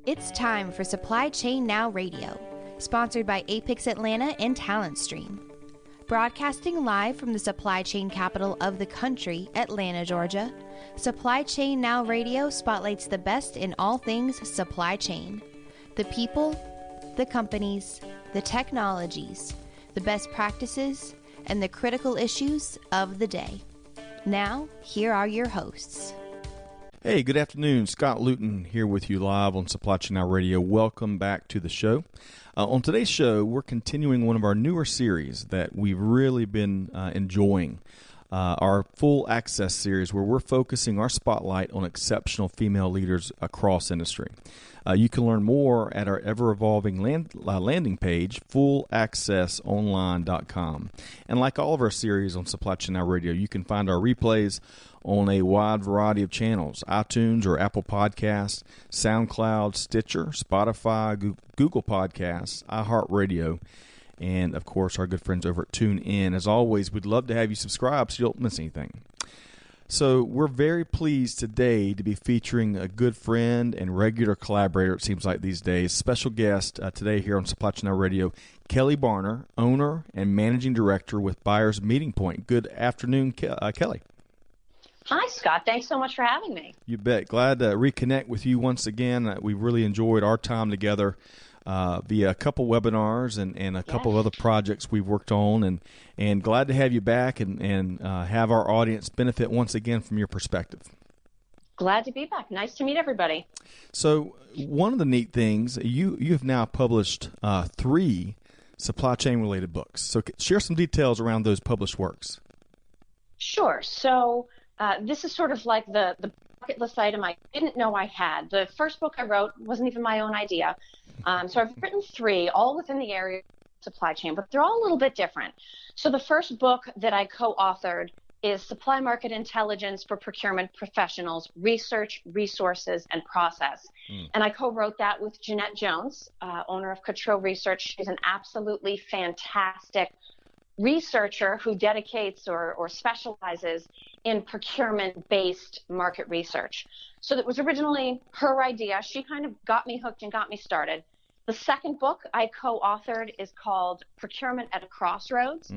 It's time for Supply Chain Now Radio, sponsored by Apex Atlanta and Talent Stream. Broadcasting live from the supply chain capital of the country, Atlanta, Georgia, Supply Chain Now Radio spotlights the best in all things supply chain. The people, the companies, the technologies, the best practices, and the critical issues of the day. Now, here are your hosts. Hey, good afternoon. Scott Luton here with you live on Supply Chain Now Radio. Welcome back to the show. On today's show, we're continuing one of our newer series that we've really been enjoying, our Full Access series, where we're focusing our spotlight on exceptional female leaders across industry. You can learn more at our ever-evolving landing page, fullaccessonline.com. And like all of our series on Supply Chain Now Radio, you can find our replays on a wide variety of channels: iTunes or Apple Podcasts, SoundCloud, Stitcher, Spotify, Google Podcasts, iHeartRadio, and, of course, our good friends over at TuneIn. As always, we'd love to have you subscribe so you don't miss anything. So we're very pleased today to be featuring a good friend and regular collaborator, it seems like these days, special guest today here on Supply Chain Now Radio, Kelly Barner, owner and managing director with Buyers Meeting Point. Good afternoon, Kelly. Hi, Scott. Thanks so much for having me. You bet. Glad to reconnect with you once again. We really enjoyed our time together via a couple webinars and a couple of other projects we've worked on, and glad to have you back and have our audience benefit once again from your perspective. Glad to be back. Nice to meet everybody. So one of the neat things, you have now published 3 supply chain related books. So share some details around those published works. Sure. So this is sort of like the bucket list item I didn't know I had. The first book I wrote wasn't even my own idea. So I've written 3, all within the area of supply chain, but they're all a little bit different. So the first book that I co-authored is Supply Market Intelligence for Procurement Professionals, Research, Resources, and Process. And I co-wrote that with Jeanette Jones, owner of Control Research. She's an absolutely fantastic researcher who dedicates or specializes in procurement-based market research. So that was originally her idea. She kind of got me hooked and got me started. The second book I co-authored is called Procurement at a Crossroads,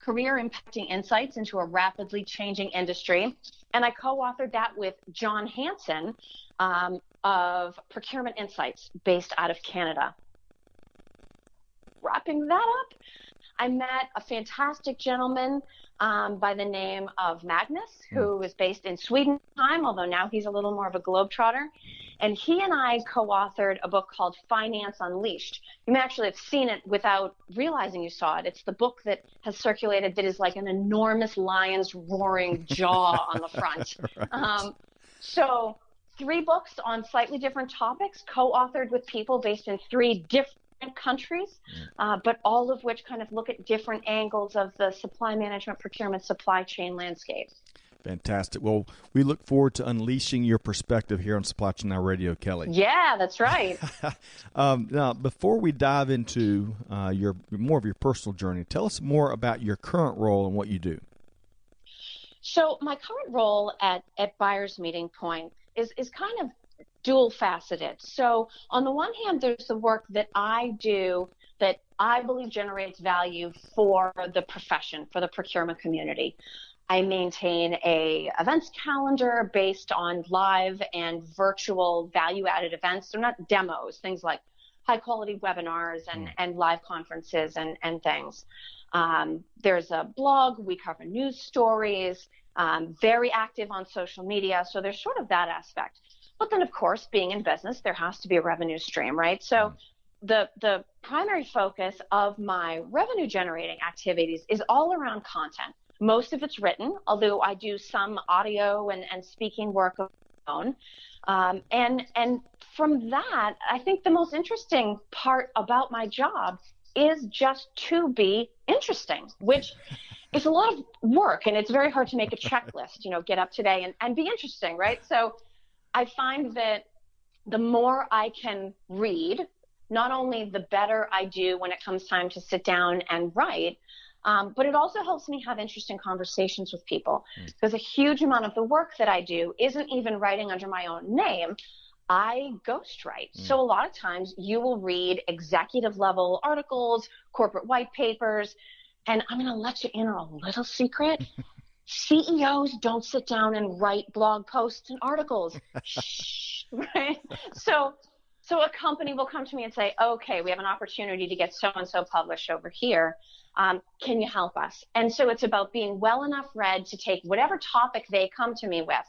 Career Impacting Insights into a Rapidly Changing Industry. And I co-authored that with John Hansen of Procurement Insights based out of Canada. Wrapping that up, I met a fantastic gentleman by the name of Magnus, who is based in Sweden, although now he's a little more of a globetrotter. And he and I co-authored a book called Finance Unleashed. You may actually have seen it without realizing you saw it. It's the book that has circulated that is like an enormous lion's roaring jaw on the front. Right. So 3 books on slightly different topics, co-authored with people based in 3 different countries, but all of which kind of look at different angles of the supply management, procurement, supply chain landscape. Fantastic. Well, we look forward to unleashing your perspective here on Supply Chain Now Radio, Kelly. Yeah, that's right. Now, before we dive into more of your personal journey, tell us more about your current role and what you do. So my current role at Buyers Meeting Point is kind of dual faceted. So on the one hand, there's the work that I do that I believe generates value for the profession, for the procurement community. I maintain a events calendar based on live and virtual value-added events. They're not demos, things like high-quality webinars and live conferences and things. There's a blog. We cover news stories, very active on social media. So there's sort of that aspect. But then, of course, being in business, there has to be a revenue stream, right? So the primary focus of my revenue-generating activities is all around content. Most of it's written, although I do some audio and speaking work of my own. And from that, I think the most interesting part about my job is just to be interesting, which is a lot of work, and it's very hard to make a checklist, get up today and be interesting, right? So I find that the more I can read, not only the better I do when it comes time to sit down and write, But it also helps me have interesting conversations with people because a huge amount of the work that I do isn't even writing under my own name. I ghostwrite. So a lot of times you will read executive level articles, corporate white papers, and I'm going to let you in on a little secret. CEOs don't sit down and write blog posts and articles. Shh, right? So a company will come to me and say, okay, we have an opportunity to get so-and-so published over here. Can you help us? And so it's about being well enough read to take whatever topic they come to me with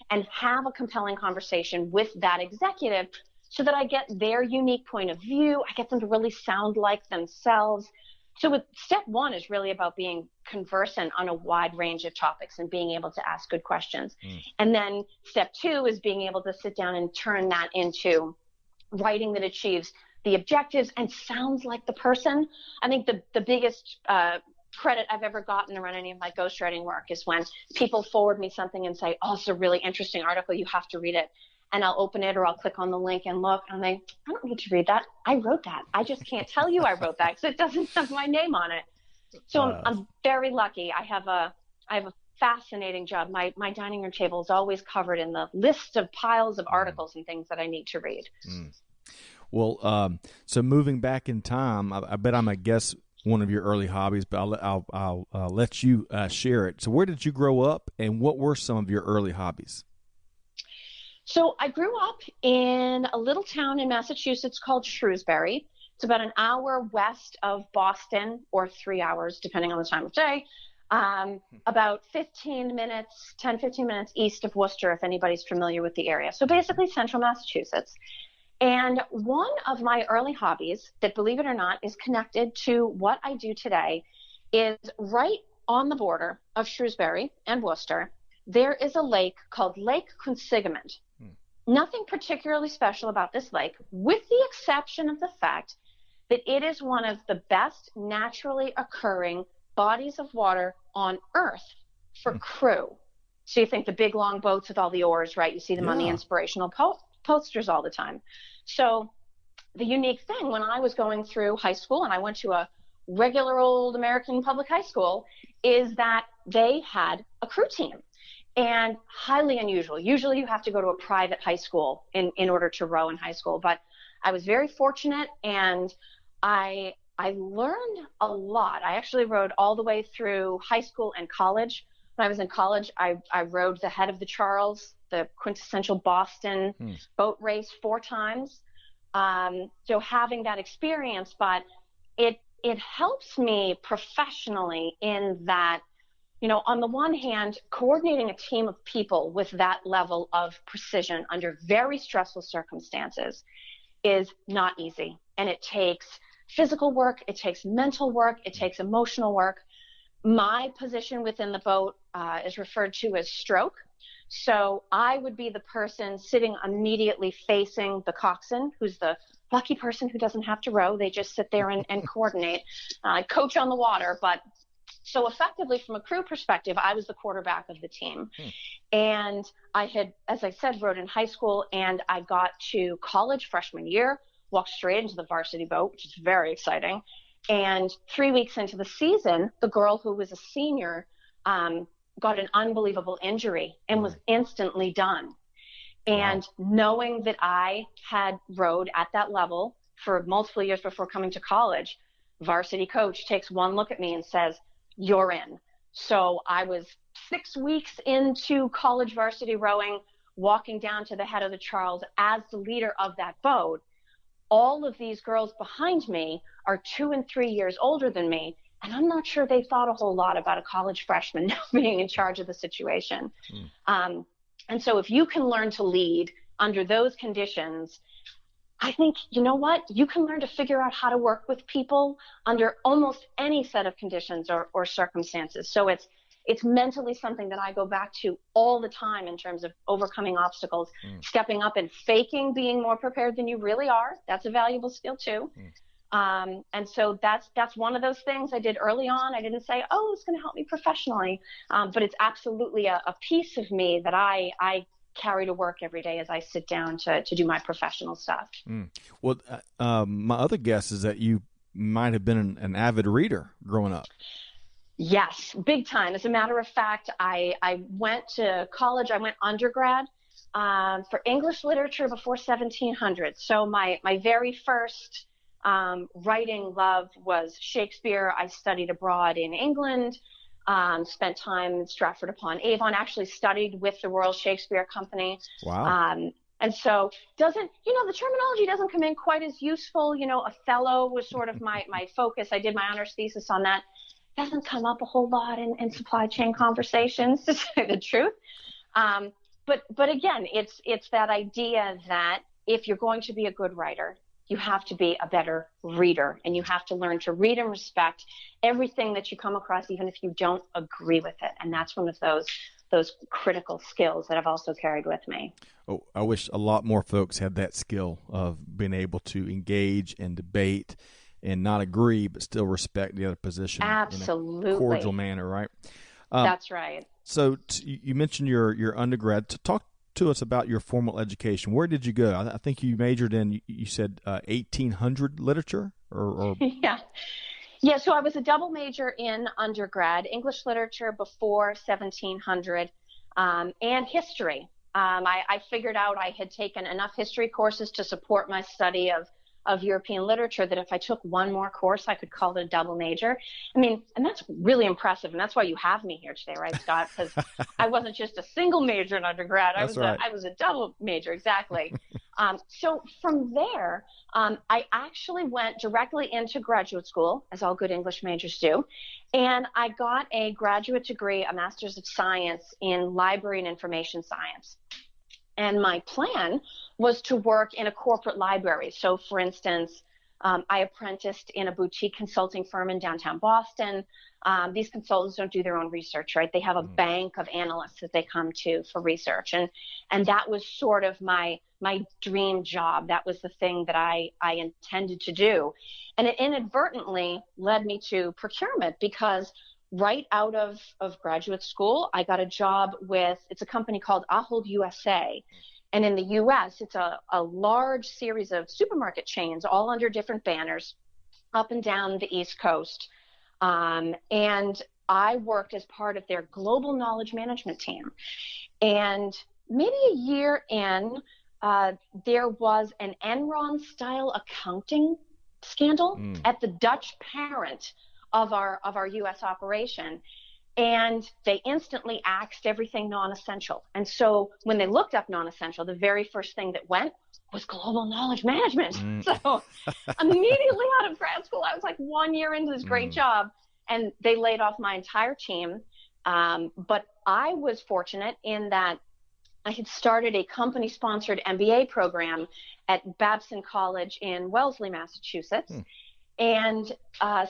and have a compelling conversation with that executive so that I get their unique point of view. I get them to really sound like themselves. So step one is really about being conversant on a wide range of topics and being able to ask good questions. And then step two is being able to sit down and turn that into writing that achieves the objectives and sounds like the person. I think the biggest credit I've ever gotten around any of my ghostwriting work is when people forward me something and say, oh, it's a really interesting article, you have to read it. And I'll open it or I'll click on the link and look, and I'm like, I don't need to read that. I wrote that. I just can't tell you I wrote that because it doesn't have my name on it. So I'm very lucky. I have a fascinating job. My dining room table is always covered in the list of piles of articles and things that I need to read. Well, so moving back in time, I bet I'm a guess one of your early hobbies, but I'll let you share it. So where did you grow up, and what were some of your early hobbies? So I grew up in a little town in Massachusetts called Shrewsbury. It's about an hour west of Boston, or 3 hours, depending on the time of day. About 10, 15 minutes east of Worcester, if anybody's familiar with the area. So basically central Massachusetts. And one of my early hobbies that, believe it or not, is connected to what I do today is right on the border of Shrewsbury and Worcester. There is a lake called Lake Concealment. Nothing particularly special about this lake, with the exception of the fact that it is one of the best naturally occurring bodies of water on Earth for crew. So you think the big long boats with all the oars, right? You see them on the inspirational posters all the time. So the unique thing when I was going through high school, and I went to a regular old American public high school, is that they had a crew team. And highly unusual. Usually you have to go to a private high school in order to row in high school. But I was very fortunate, and I learned a lot. I actually rowed all the way through high school and college. When I was in college, I rowed the Head of the Charles, the quintessential Boston boat race, 4 times. So having that experience, but it helps me professionally in that, you know, on the one hand, coordinating a team of people with that level of precision under very stressful circumstances is not easy. And it takes physical work, it takes mental work, it takes emotional work. My position within the boat is referred to as stroke. So I would be the person sitting immediately facing the coxswain, who's the lucky person who doesn't have to row. They just sit there and coordinate, coach on the water. But so effectively, from a crew perspective, I was the quarterback of the team. And I had, as I said, rowed in high school, and I got to college freshman year, walked straight into the varsity boat, which is very exciting. And 3 weeks into the season, the girl who was a senior got an unbelievable injury and was instantly done. And knowing that I had rowed at that level for multiple years before coming to college, varsity coach takes one look at me and says, "You're in." So I was 6 weeks into college varsity rowing, walking down to the Head of the Charles as the leader of that boat. All of these girls behind me are 2 and 3 years older than me, and I'm not sure they thought a whole lot about a college freshman now being in charge of the situation. And so if you can learn to lead under those conditions, I think, you know what, you can learn to figure out how to work with people under almost any set of conditions or circumstances. So it's mentally something that I go back to all the time in terms of overcoming obstacles, stepping up and faking being more prepared than you really are. That's a valuable skill too. And so that's one of those things I did early on. I didn't say, oh, it's going to help me professionally, but it's absolutely a piece of me that I carry to work every day as I sit down to do my professional stuff. Well, my other guess is that you might have been an avid reader growing up. Yes, big time. As a matter of fact, I went to college. I went undergrad for English literature before 1700. So my very first writing love was Shakespeare. I studied abroad in England, spent time in Stratford upon Avon, actually studied with the Royal Shakespeare Company. Wow. And so the terminology doesn't come in quite as useful. Othello was sort of my focus. I did my honors thesis on that. Doesn't come up a whole lot in supply chain conversations, to say the truth. But again, it's that idea that if you're going to be a good writer, you have to be a better reader, and you have to learn to read and respect everything that you come across, even if you don't agree with it. And that's one of those critical skills that I've also carried with me. Oh, I wish a lot more folks had that skill of being able to engage and debate and not agree, but still respect the other position. Absolutely. In a cordial manner, right? That's right. So you mentioned your undergrad. Talk to us about your formal education. Where did you go? I think you majored in, you said 1800 literature? or Yeah, so I was a double major in undergrad, English literature before 1700, and history. I figured out I had taken enough history courses to support my study of European literature that if I took one more course, I could call it a double major. I mean, and that's really impressive, and that's why you have me here today, right, Scott? Because I wasn't just a single major in undergrad. I was a double major, exactly. So from there, I actually went directly into graduate school, as all good English majors do, and I got a graduate degree, a Master's of Science in Library and Information Science. And my plan was to work in a corporate library. So, for instance, I apprenticed in a boutique consulting firm in downtown Boston. These consultants don't do their own research, right? They have a bank of analysts that they come to for research. And that was sort of my dream job. That was the thing that I intended to do. And it inadvertently led me to procurement, because right out of graduate school, I got a job it's a company called Ahold USA. And in the U.S., it's a large series of supermarket chains, all under different banners, up and down the East Coast. And I worked as part of their global knowledge management team. And maybe a year in, there was an Enron-style accounting scandal at the Dutch parent of our U.S. operation, and they instantly axed everything non-essential. And so when they looked up non-essential, the very first thing that went was global knowledge management. So immediately out of grad school, I was like 1 year into this great job, and they laid off my entire team. But I was fortunate in that I had started a company-sponsored MBA program at Babson College in Wellesley, Massachusetts. And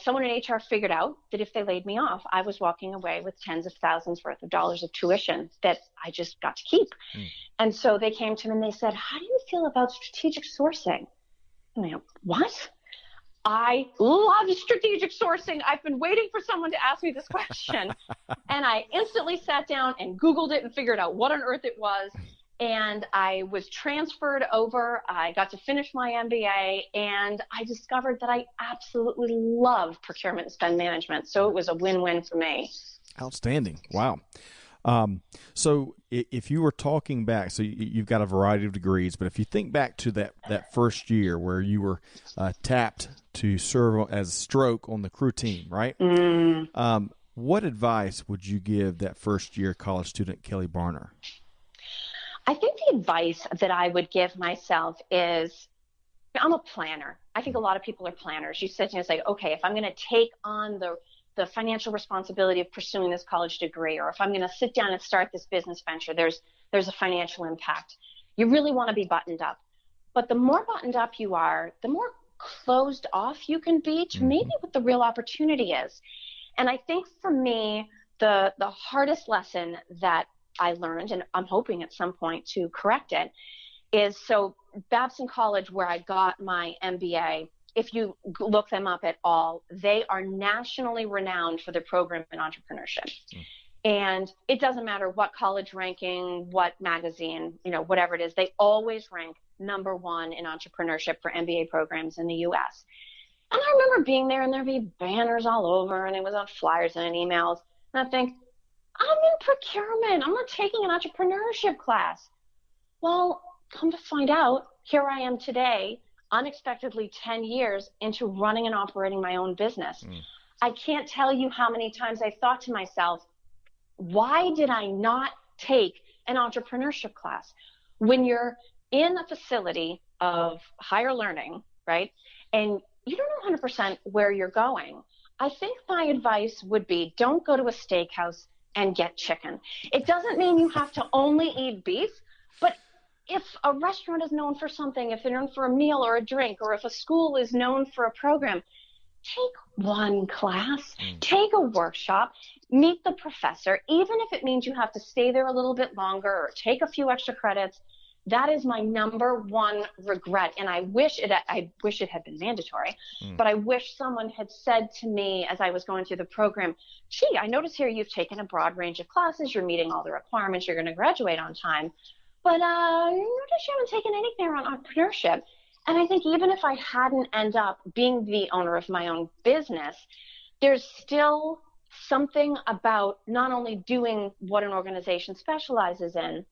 someone in HR figured out that if they laid me off, I was walking away with tens of thousands worth of dollars of tuition that I just got to keep. And so they came to me and they said, "How do you feel about strategic sourcing?" And I go, "What? I love strategic sourcing. I've been waiting for someone to ask me this question." And I instantly sat down and Googled it and figured out what on earth it was. And I was transferred over. I got to finish my MBA, and I discovered that I absolutely love procurement and spend management. So it was a win-win for me. Outstanding. Wow. So if you were talking back, so you've got a variety of degrees, but if you think back to that first year where you were tapped to serve as stroke on the crew team, right? What advice would you give that first year college student, Kelly Barner? I think the advice that I would give myself is, I'm a planner. I think a lot of people are planners. You sit and you say, okay, if I'm going to take on the financial responsibility of pursuing this college degree, or if I'm going to sit down and start this business venture, there's a financial impact. You really want to be buttoned up. But the more buttoned up you are, the more closed off you can be to maybe what the real opportunity is. And I think for me, the hardest lesson that I learned, and I'm hoping at some point to correct it, is so Babson College, where I got my MBA, if you look them up at all, they are nationally renowned for their program in entrepreneurship. And it doesn't matter what college ranking, what magazine, whatever it is, they always rank #1 in entrepreneurship for MBA programs in the U.S. And I remember being there and there'd be banners all over and it was on flyers and in emails. And I think, I'm in procurement. I'm not taking an entrepreneurship class. Well, come to find out, here I am today, unexpectedly 10 years into running and operating my own business. I can't tell you how many times I thought to myself, why did I not take an entrepreneurship class? When you're in a facility of higher learning, right, and you don't know 100% where you're going, I think my advice would be don't go to a steakhouse and get chicken. It doesn't mean you have to only eat beef, but if a restaurant is known for something, if they're known for a meal or a drink, or if a school is known for a program, take one class, take a workshop, meet the professor, even if it means you have to stay there a little bit longer or take a few extra credits. That is my number one regret, and I wish it had been mandatory, but I wish someone had said to me as I was going through the program, gee, I notice here you've taken a broad range of classes, you're meeting all the requirements, you're going to graduate on time, but I notice you haven't taken anything around entrepreneurship. And I think even if I hadn't end up being the owner of my own business, there's still something about not only doing what an organization specializes in,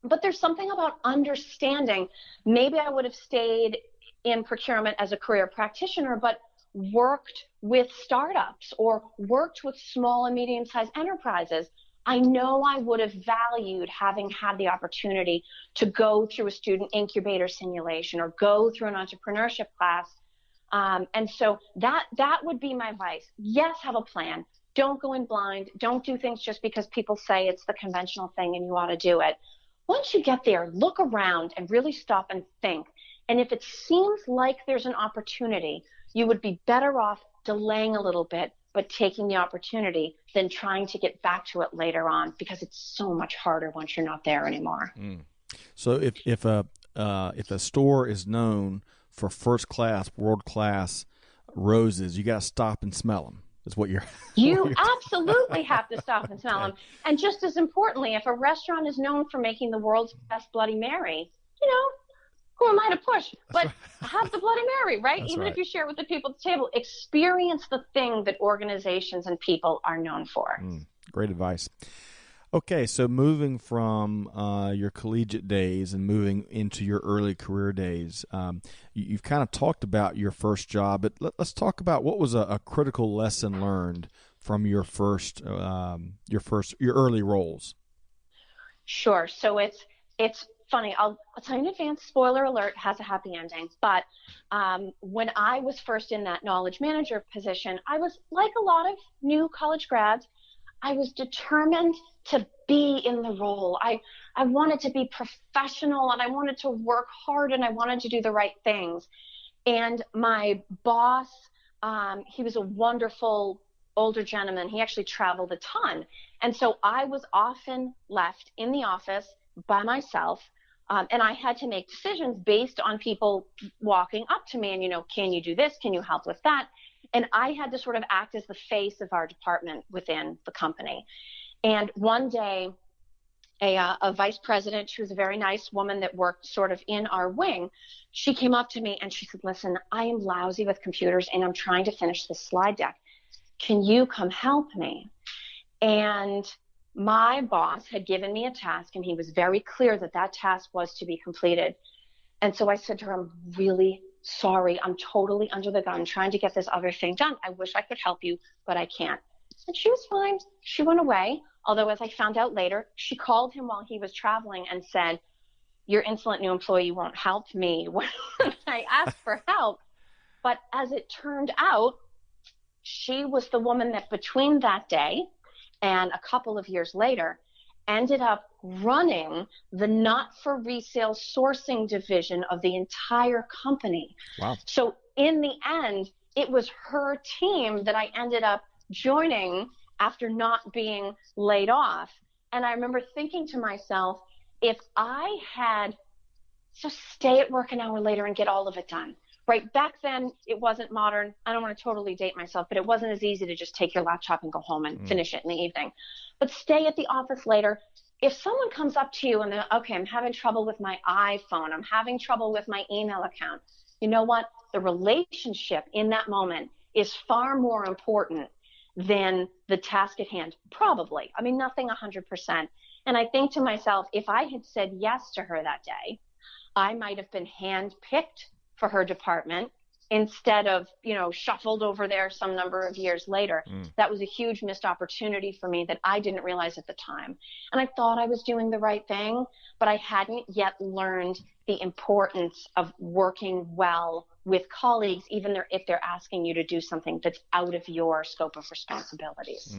but there's something about understanding. Maybe I would have stayed in procurement as a career practitioner, but worked with startups or worked with small and medium-sized enterprises. I know I would have valued having had the opportunity to go through a student incubator simulation or go through an entrepreneurship class. And so that would be my advice. Yes, have a plan. Don't go in blind. Don't do things just because people say it's the conventional thing and you ought to do it. Once you get there, look around and really stop and think. And if it seems like there's an opportunity, you would be better off delaying a little bit, but taking the opportunity than trying to get back to it later on, because it's so much harder once you're not there anymore. So if a store is known for first class, world class roses, you got to stop and smell them. Is what you absolutely have to stop and smell them. And just as importantly, if a restaurant is known for making the world's best Bloody Mary, who am I to push? But have the Bloody Mary, right? That's Even right. if you share it with the people at the table, experience the thing that organizations and people are known for. Great advice. Okay, so moving from your collegiate days and moving into your early career days, you've kind of talked about your first job, but let's talk about what was a critical lesson learned from your early roles. Sure. So it's funny. I'll tell you in advance. Spoiler alert: has a happy ending. But when I was first in that knowledge manager position, I was like a lot of new college grads. I was determined to be in the role. I wanted to be professional, and I wanted to work hard, and I wanted to do the right things. And my boss, he was a wonderful older gentleman. He actually traveled a ton. And so I was often left in the office by myself, and I had to make decisions based on people walking up to me and, can you do this? Can you help with that? And I had to sort of act as the face of our department within the company. And one day, a vice president, she was a very nice woman that worked sort of in our wing, she came up to me and she said, listen, I am lousy with computers and I'm trying to finish this slide deck. Can you come help me? And my boss had given me a task, and he was very clear that that task was to be completed. And so I said to her, I'm really sorry. I'm totally under the gun trying to get this other thing done. I wish I could help you, but I can't. And she was fine. She went away. Although, as I found out later, she called him while he was traveling and said, your insolent new employee won't help me when I asked for help. But as it turned out, she was the woman that between that day and a couple of years later ended up running the not-for-resale sourcing division of the entire company. Wow. So in the end, it was her team that I ended up joining after not being laid off. And I remember thinking to myself, if I had just stay at work an hour later and get all of it done, right? Back then, it wasn't modern. I don't want to totally date myself, but it wasn't as easy to just take your laptop and go home and finish it in the evening. But stay at the office later. If someone comes up to you and they're, okay, I'm having trouble with my iPhone, I'm having trouble with my email account, you know what? The relationship in that moment is far more important than the task at hand. Probably. I mean, nothing 100%. And I think to myself, if I had said yes to her that day, I might have been handpicked for her department instead of, shuffled over there some number of years later. That was a huge missed opportunity for me that I didn't realize at the time. And I thought I was doing the right thing, but I hadn't yet learned the importance of working well with colleagues, even if they're asking you to do something that's out of your scope of responsibilities.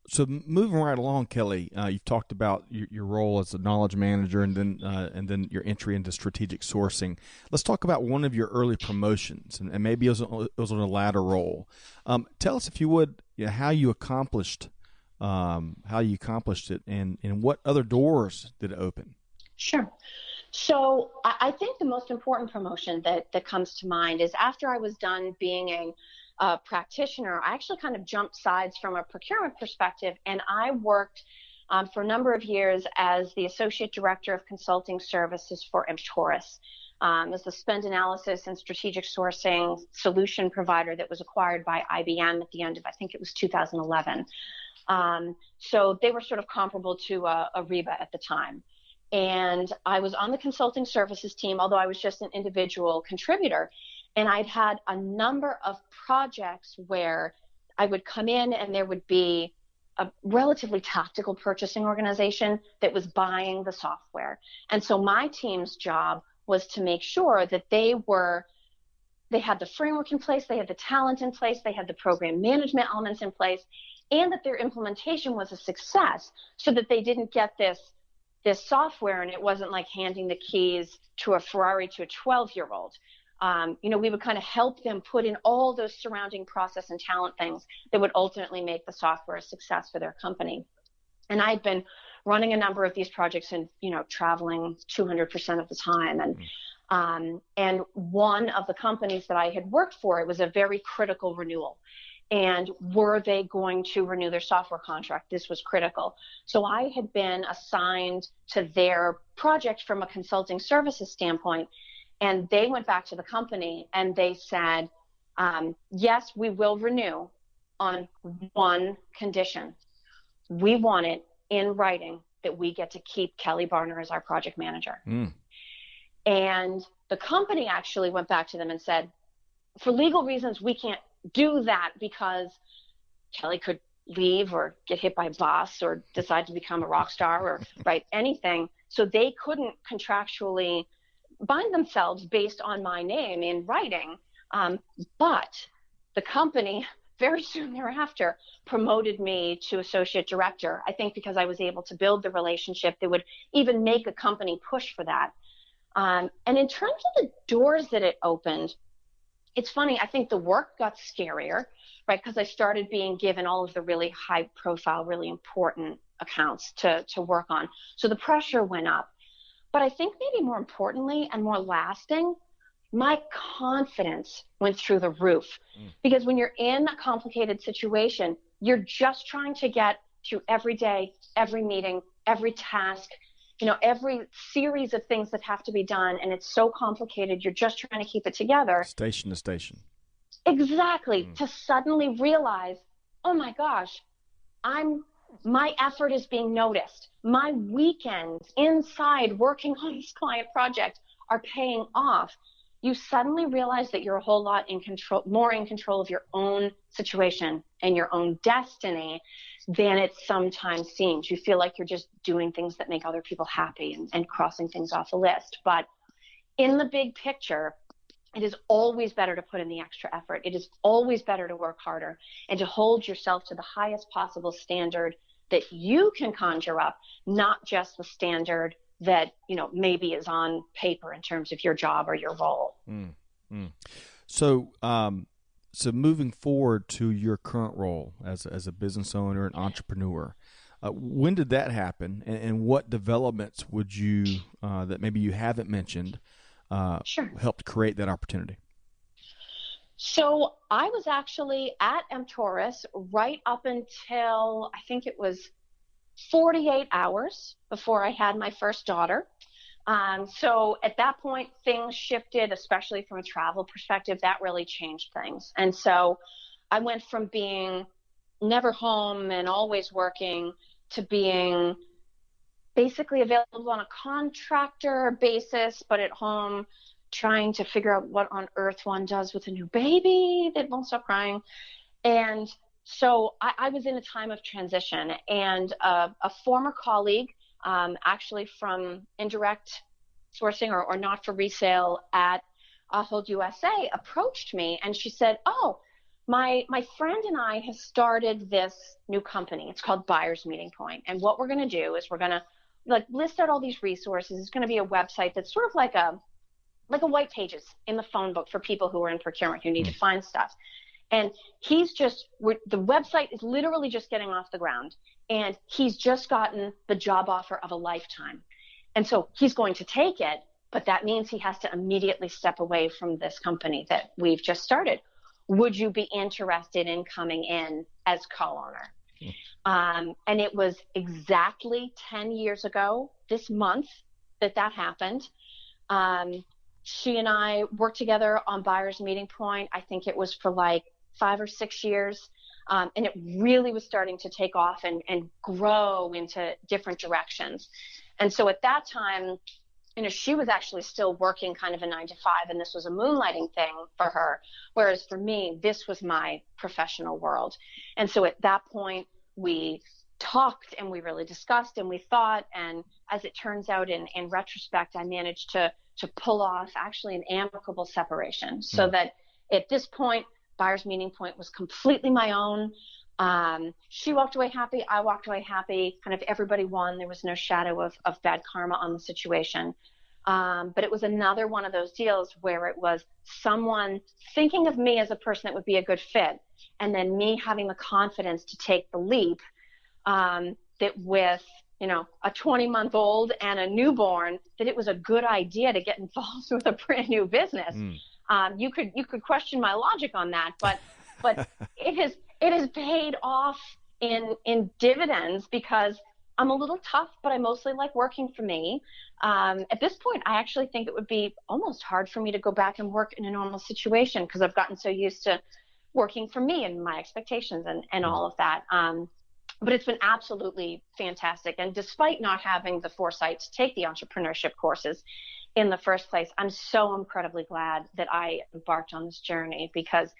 So moving right along, Kelly, you've talked about your role as a knowledge manager and then your entry into strategic sourcing. Let's talk about one of your early promotions, and maybe it was on a latter role. Tell us, if you would, how you accomplished it, and what other doors did it open? Sure. So I think the most important promotion that comes to mind is after I was done being a practitioner, I actually kind of jumped sides from a procurement perspective, and I worked for a number of years as the Associate Director of Consulting Services for Emtoris, as the spend analysis and strategic sourcing solution provider that was acquired by IBM at the end of, I think it was 2011. So they were sort of comparable to Ariba at the time. And I was on the consulting services team, although I was just an individual contributor. And I'd had a number of projects where I would come in and there would be a relatively tactical purchasing organization that was buying the software. And so my team's job was to make sure that they had the framework in place, they had the talent in place, they had the program management elements in place, and that their implementation was a success, so that they didn't get this software and it wasn't like handing the keys to a Ferrari to a 12-year-old. We would kind of help them put in all those surrounding process and talent things that would ultimately make the software a success for their company. And I'd been running a number of these projects and, traveling 200% of the time. And one of the companies that I had worked for, it was a very critical renewal. And were they going to renew their software contract? This was critical. So I had been assigned to their project from a consulting services standpoint. And they went back to the company and they said, yes, we will renew on one condition. We want it in writing that we get to keep Kelly Barner as our project manager. And the company actually went back to them and said, for legal reasons, we can't do that because Kelly could leave or get hit by a bus or decide to become a rock star or write anything. So they couldn't contractually bind themselves based on my name in writing. But the company very soon thereafter promoted me to associate director, I think because I was able to build the relationship that would even make a company push for that. And in terms of the doors that it opened, it's funny, I think the work got scarier, right? Because I started being given all of the really high profile, really important accounts to work on. So the pressure went up. But I think maybe more importantly and more lasting, my confidence went through the roof. Because when you're in a complicated situation, you're just trying to get through every day, every meeting, every task, every series of things that have to be done. And it's so complicated. You're just trying to keep it together. Station to station. Exactly. To suddenly realize, oh my gosh, my effort is being noticed. My weekends inside working on this client project are paying off. You suddenly realize that you're a whole lot more in control of your own situation and your own destiny than it sometimes seems. You feel like you're just doing things that make other people happy and crossing things off the list. But in the big picture, it is always better to put in the extra effort. It is always better to work harder and to hold yourself to the highest possible standard that you can conjure up, not just the standard that, maybe is on paper in terms of your job or your role. So moving forward to your current role as a business owner and entrepreneur, when did that happen, and what developments would you that maybe you haven't mentioned helped create that opportunity? So I was actually at Emtoris right up until I think it was 48 hours before I had my first daughter. So at that point, things shifted, especially from a travel perspective. That really changed things. And so I went from being never home and always working to being basically available on a contractor basis, but at home trying to figure out what on earth one does with a new baby that won't stop crying. And so I was in a time of transition, and a former colleague, actually from indirect sourcing or not for resale at Hold USA, approached me, and she said, "Oh, my friend and I have started this new company. It's called Buyers Meeting Point, and what we're going to do is we're going to list out all these resources. It's going to be a website that's sort of like a white pages in the phone book for people who are in procurement who need to find stuff." And the website is literally just getting off the ground, and he's just gotten the job offer of a lifetime. And so he's going to take it, but that means he has to immediately step away from this company that we've just started. Would you be interested in coming in as co-owner? And it was exactly 10 years ago this month that happened. She and I worked together on Buyers Meeting Point. I think it was for like 5 or 6 years. And it really was starting to take off and grow into different directions. And so at that time, she was actually still working kind of a 9 to 5, and this was a moonlighting thing for her. Whereas for me, this was my professional world. And so at that point, we talked and we really discussed and we thought, and as it turns out in retrospect, I managed to pull off actually an amicable separation, so that at this point, Buyers Meeting Point was completely my own. She walked away happy, I walked away happy, kind of everybody won. There was no shadow of bad karma on the situation. But it was another one of those deals where it was someone thinking of me as a person that would be a good fit, and then me having the confidence to take the leap, that with a 20-month-old and a newborn, that it was a good idea to get involved with a brand new business. You could question my logic on that, but it has paid off in dividends, because I'm a little tough, but I mostly like working for me. At this point, I actually think it would be almost hard for me to go back and work in a normal situation, because I've gotten so used to working for me and my expectations and all of that. But it's been absolutely fantastic. And despite not having the foresight to take the entrepreneurship courses in the first place, I'm so incredibly glad that I embarked on this journey, because,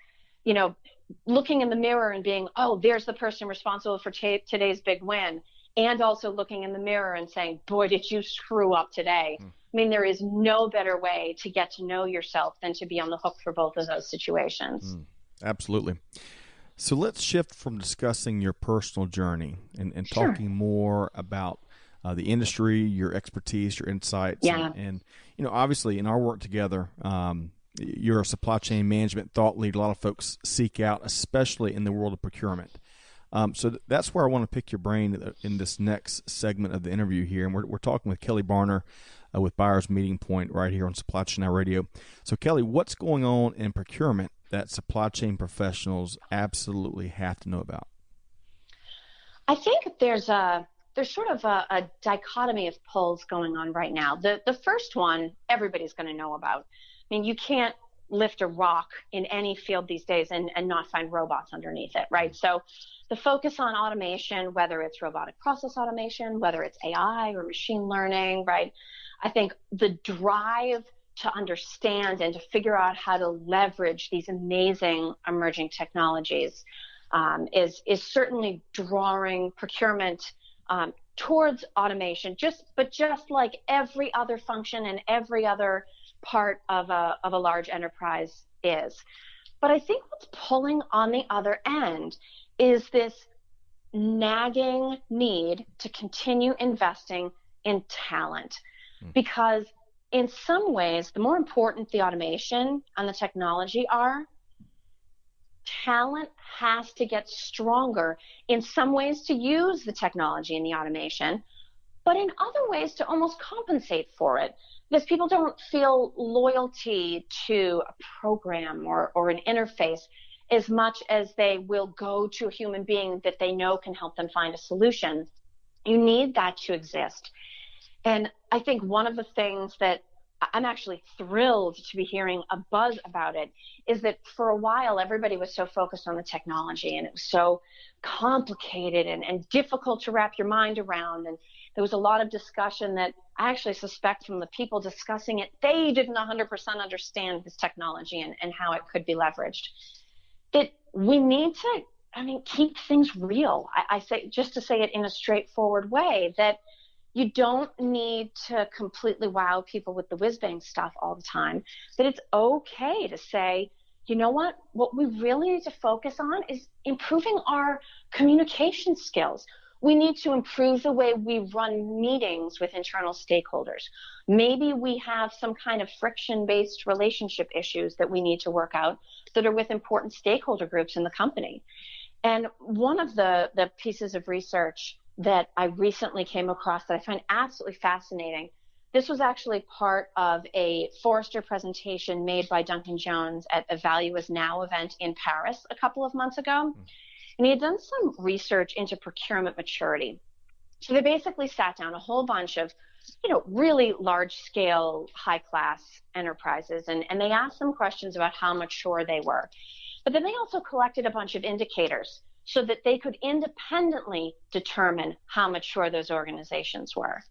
looking in the mirror and being, oh, there's the person responsible for today's big win, and also looking in the mirror and saying, boy, did you screw up today. I mean, there is no better way to get to know yourself than to be on the hook for both of those situations. Absolutely. So let's shift from discussing your personal journey and Sure. talking more about the industry, your expertise, your insights. Yeah. And obviously in our work together, you're a supply chain management thought lead. A lot of folks seek out, especially in the world of procurement. So that's where I want to pick your brain in this next segment of the interview here. And we're talking with Kelly Barner with Buyers Meeting Point right here on Supply Chain Now Radio. So Kelly, what's going on in procurement that supply chain professionals absolutely have to know about? I think there's sort of a dichotomy of polls going on right now. The first one, everybody's going to know about. I mean, you can't lift a rock in any field these days and not find robots underneath it, right? So the focus on automation, whether it's robotic process automation, whether it's AI or machine learning, right? I think the drive to understand and to figure out how to leverage these amazing emerging technologies is certainly drawing procurement towards automation, just like every other function and every other part of a large enterprise is. But I think what's pulling on the other end is this nagging need to continue investing in talent, because in some ways, the more important the automation and the technology are, talent has to get stronger in some ways to use the technology and the automation, but in other ways to almost compensate for it, because people don't feel loyalty to a program or an interface as much as they will go to a human being that they know can help them find a solution. You need that to exist. And I think one of the things that I'm actually thrilled to be hearing a buzz about it is that for a while, everybody was so focused on the technology, and it was so complicated and difficult to wrap your mind around. And there was a lot of discussion that I actually suspect from the people discussing it, they didn't 100% understand this technology and how it could be leveraged. That we need to, keep things real. I say, just to say it in a straightforward way, that you don't need to completely wow people with the whiz-bang stuff all the time, that it's okay to say, you know what we really need to focus on is improving our communication skills. We need to improve the way we run meetings with internal stakeholders. Maybe we have some kind of friction-based relationship issues that we need to work out that are with important stakeholder groups in the company. And one of the pieces of research that I recently came across that I find absolutely fascinating. This was actually part of a Forrester presentation made by Duncan Jones at a Value is Now event in Paris a couple of months ago. And he had done some research into procurement maturity. So they basically sat down a whole bunch of, really large scale, high class enterprises, and they asked them questions about how mature they were. But then they also collected a bunch of indicators so that they could independently determine how mature those organizations were.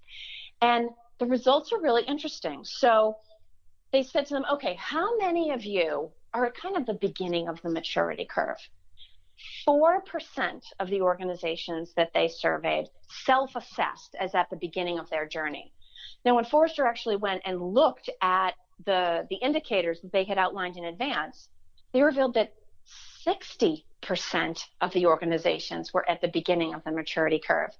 And the results are really interesting. So they said to them, okay, how many of you are at kind of the beginning of the maturity curve? 4% of the organizations that they surveyed self-assessed as at the beginning of their journey. Now, when Forrester actually went and looked at the indicators that they had outlined in advance, they revealed that 60% of the organizations were at the beginning of the maturity curve.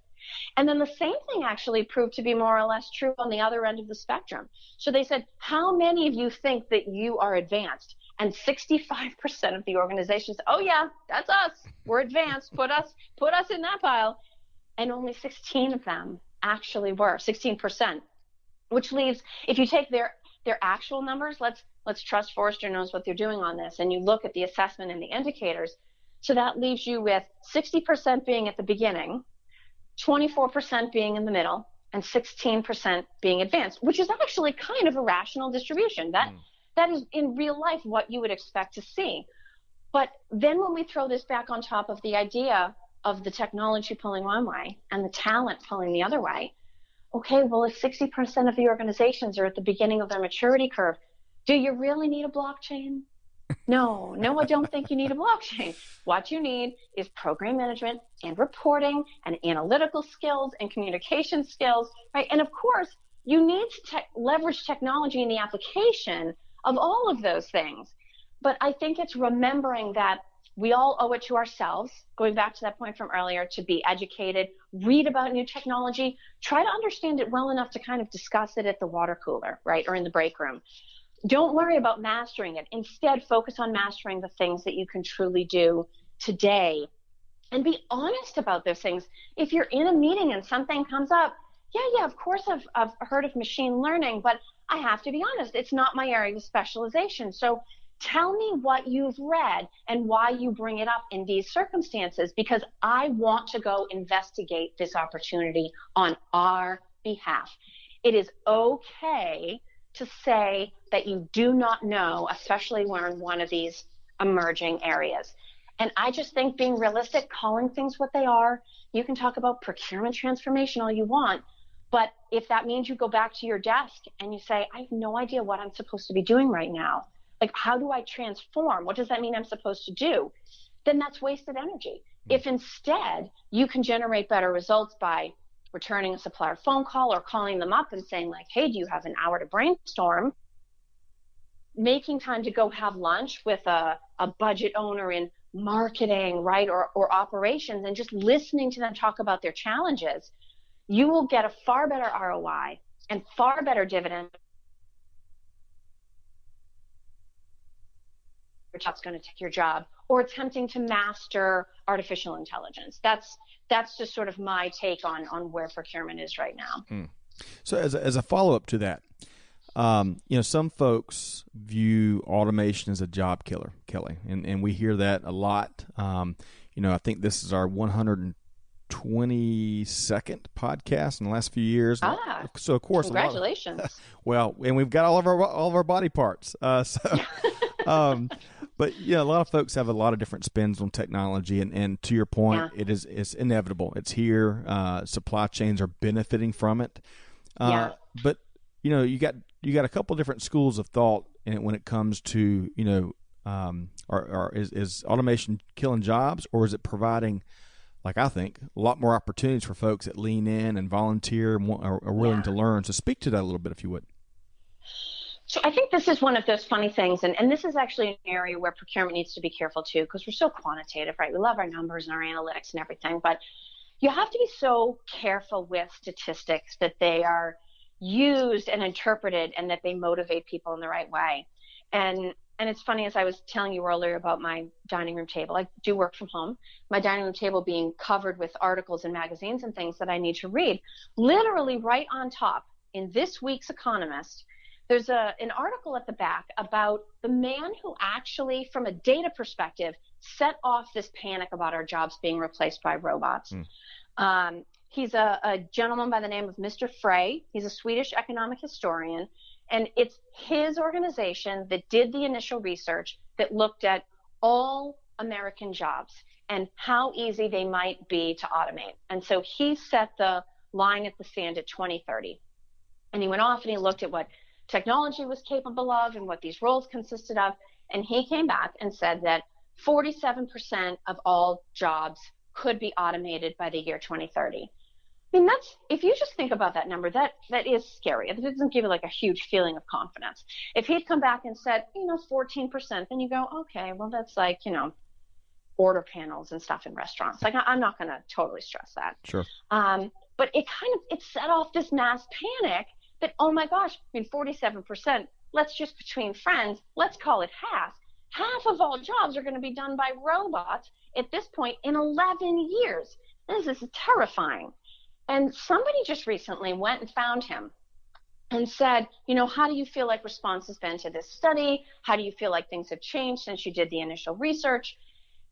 And then the same thing actually proved to be more or less true on the other end of the spectrum. So they said, how many of you think that you are advanced? And 65% of the organizations, oh yeah, that's us. We're advanced. Put us in that pile. And only 16 of them actually were, 16%, which leaves, if you take their actual numbers, let's trust Forrester knows what they're doing on this, and you look at the assessment and the indicators, so that leaves you with 60% being at the beginning, 24% being in the middle, and 16% being advanced, which is actually kind of a rational distribution. That is in real life what you would expect to see. But then when we throw this back on top of the idea of the technology pulling one way and the talent pulling the other way, okay, well, if 60% of the organizations are at the beginning of their maturity curve, do you really need a blockchain? No, I don't think you need a blockchain. What you need is program management and reporting and analytical skills and communication skills, right? And of course, you need to leverage technology in the application of all of those things. But I think it's remembering that we all owe it to ourselves, going back to that point from earlier, to be educated, read about new technology, try to understand it well enough to kind of discuss it at the water cooler, right, or in the break room. Don't worry about mastering it. Instead, focus on mastering the things that you can truly do today. And be honest about those things. If you're in a meeting and something comes up, yeah, of course I've heard of machine learning, but I have to be honest, it's not my area of specialization. So tell me what you've read and why you bring it up in these circumstances, because I want to go investigate this opportunity on our behalf. It is okay to say that you do not know, especially when in one of these emerging areas. And I just think being realistic, calling things what they are, you can talk about procurement transformation all you want, but if that means you go back to your desk and you say, I have no idea what I'm supposed to be doing right now, like how do I transform? What does that mean I'm supposed to do? Then that's wasted energy. If instead you can generate better results by returning a supplier phone call or calling them up and saying like, hey, do you have an hour to brainstorm? Making time to go have lunch with a budget owner in marketing, right, or operations, and just listening to them talk about their challenges, you will get a far better ROI and far better dividend. That's going to take your job, or attempting to master artificial intelligence. That's just sort of my take on where procurement is right now. So as a follow-up to that, some folks view automation as a job killer, Kelly, and we hear that a lot. I think this is our 120th 22nd podcast in the last few years. So of course, congratulations. Well, and we've got all of our body parts. But a lot of folks have a lot of different spins on technology, and to your point, it's inevitable. It's here. Supply chains are benefiting from it. But you got a couple different schools of thought when it comes to is automation killing jobs, or is it providing, like I think, a lot more opportunities for folks that lean in and volunteer and are willing to learn? So speak to that a little bit, if you would. So I think this is one of those funny things, and this is actually an area where procurement needs to be careful too, because we're so quantitative, right? We love our numbers and our analytics and everything, but you have to be so careful with statistics that they are used and interpreted and that they motivate people in the right way. And it's funny, as I was telling you earlier about my dining room table, I do work from home, my dining room table being covered with articles and magazines and things that I need to read. Literally right on top in this week's Economist, there's an article at the back about the man who actually, from a data perspective, set off this panic about our jobs being replaced by robots. He's a gentleman by the name of Mr. Frey. He's a Swedish economic historian, and it's his organization that did the initial research that looked at all American jobs and how easy they might be to automate. And so he set the line at the sand at 2030. And he went off and he looked at what technology was capable of and what these roles consisted of. And he came back and said that 47% of all jobs could be automated by the year 2030. I mean, if you just think about that number, that is scary. It doesn't give you like a huge feeling of confidence. If he'd come back and said, 14%, then you go, okay, well, that's like, order panels and stuff in restaurants. Like, I'm not going to totally stress that. Sure. But it set off this mass panic that, oh my gosh, 47%, let's just, between friends, let's call it half. Half of all jobs are going to be done by robots at this point in 11 years. This is terrifying. And somebody just recently went and found him and said, how do you feel like response has been to this study? How do you feel like things have changed since you did the initial research?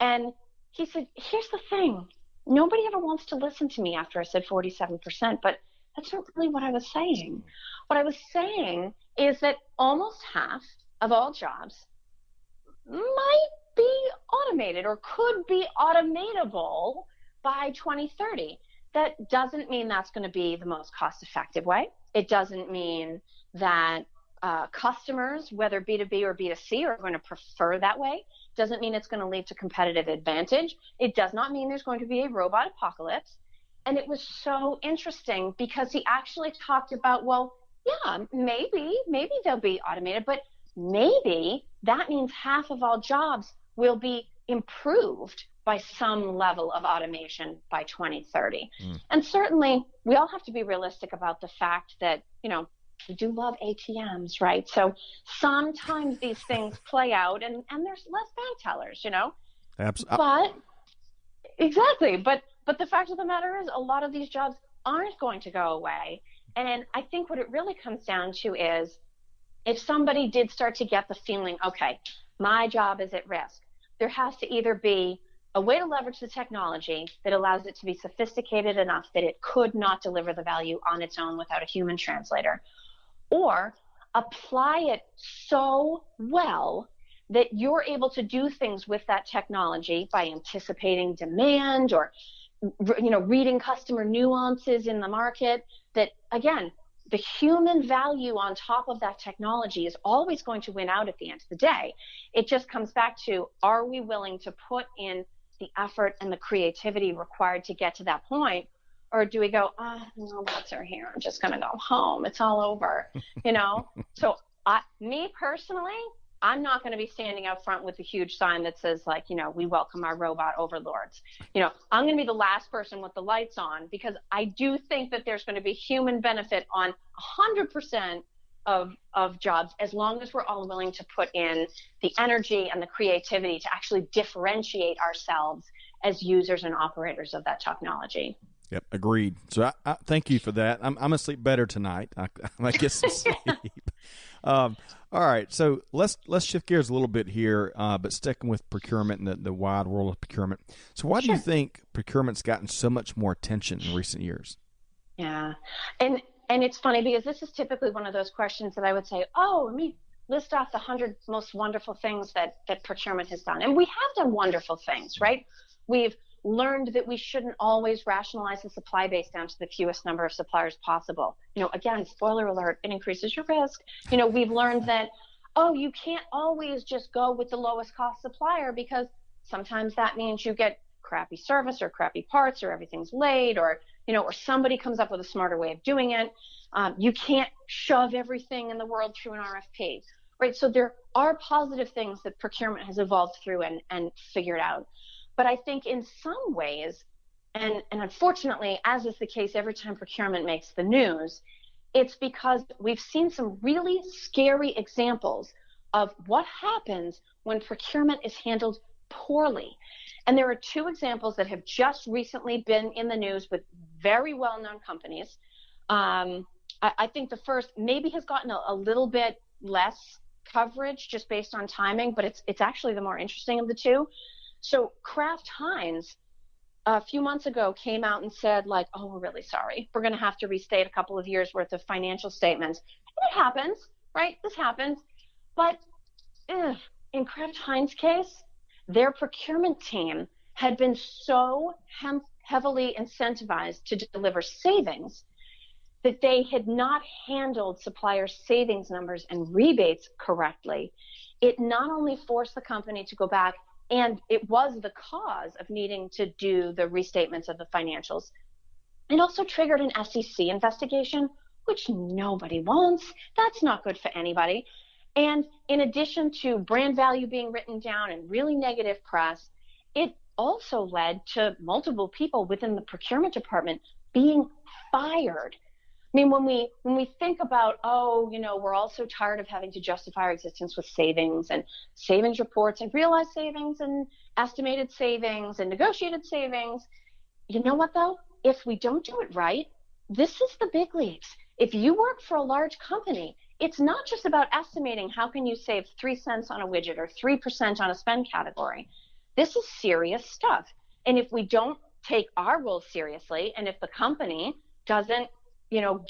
And he said, here's the thing. Nobody ever wants to listen to me after I said 47%, but that's not really what I was saying. What I was saying is that almost half of all jobs might be automated or could be automatable by 2030. That doesn't mean that's going to be the most cost-effective way. It doesn't mean that customers, whether B2B or B2C, are going to prefer that way. Doesn't mean it's going to lead to competitive advantage. It does not mean there's going to be a robot apocalypse. And it was so interesting because he actually talked about, well, yeah, maybe they'll be automated, but maybe that means half of all jobs will be improved by some level of automation by 2030. And certainly we all have to be realistic about the fact that, we do love ATMs, right? So sometimes these things play out and there's less bank tellers, Absolutely. But exactly. But the fact of the matter is a lot of these jobs aren't going to go away. And I think what it really comes down to is if somebody did start to get the feeling, okay, my job is at risk, there has to either be a way to leverage the technology that allows it to be sophisticated enough that it could not deliver the value on its own without a human translator, or apply it so well that you're able to do things with that technology by anticipating demand or reading customer nuances in the market, that again, the human value on top of that technology is always going to win out at the end of the day. It just comes back to, are we willing to put in the effort and the creativity required to get to that point? Or do we go, robots are here, I'm just going to go home, it's all over, So me personally, I'm not going to be standing out front with a huge sign that says, like, we welcome our robot overlords. I'm going to be the last person with the lights on, because I do think that there's going to be human benefit on 100% of jobs, as long as we're all willing to put in the energy and the creativity to actually differentiate ourselves as users and operators of that technology. Yep, agreed. So I thank you for that. I'm going to sleep better tonight. I might get some sleep. All right, so let's shift gears a little bit here, but sticking with procurement and the wide world of procurement. So why do you think procurement's gotten so much more attention in recent years? Yeah, and it's funny because this is typically one of those questions that I would say, oh, let me list off the 100 most wonderful things that procurement has done. And we have done wonderful things, right? We've learned that we shouldn't always rationalize the supply base down to the fewest number of suppliers possible. Again, spoiler alert, it increases your risk. We've learned that, oh, you can't always just go with the lowest cost supplier because sometimes that means you get crappy service or crappy parts or everything's late or somebody comes up with a smarter way of doing it. You can't shove everything in the world through an RFP, right? So there are positive things that procurement has evolved through and figured out. But I think in some ways, and unfortunately, as is the case every time procurement makes the news, it's because we've seen some really scary examples of what happens when procurement is handled poorly. And there are two examples that have just recently been in the news with very well-known companies. I think the first maybe has gotten a little bit less coverage just based on timing, but it's actually the more interesting of the two. So Kraft Heinz a few months ago came out and said, like, oh, we're really sorry. We're going to have to restate a couple of years worth of financial statements. And it happens, right? This happens. But in Kraft Heinz case, their procurement team had been so heavily incentivized to deliver savings that they had not handled supplier savings numbers and rebates correctly. It not only forced the company to go back, and it was the cause of needing to do the restatements of the financials. It also triggered an SEC investigation, which nobody wants. That's not good for anybody. And in addition to brand value being written down and really negative press, it also led to multiple people within the procurement department being fired. I mean, when we think about, we're all so tired of having to justify our existence with savings and savings reports and realized savings and estimated savings and negotiated savings. You know what, though? If we don't do it right, this is the big leagues. If you work for a large company, it's not just about estimating how can you save 3 cents on a widget or 3% on a spend category. This is serious stuff. And if we don't take our role seriously, and if the company doesn't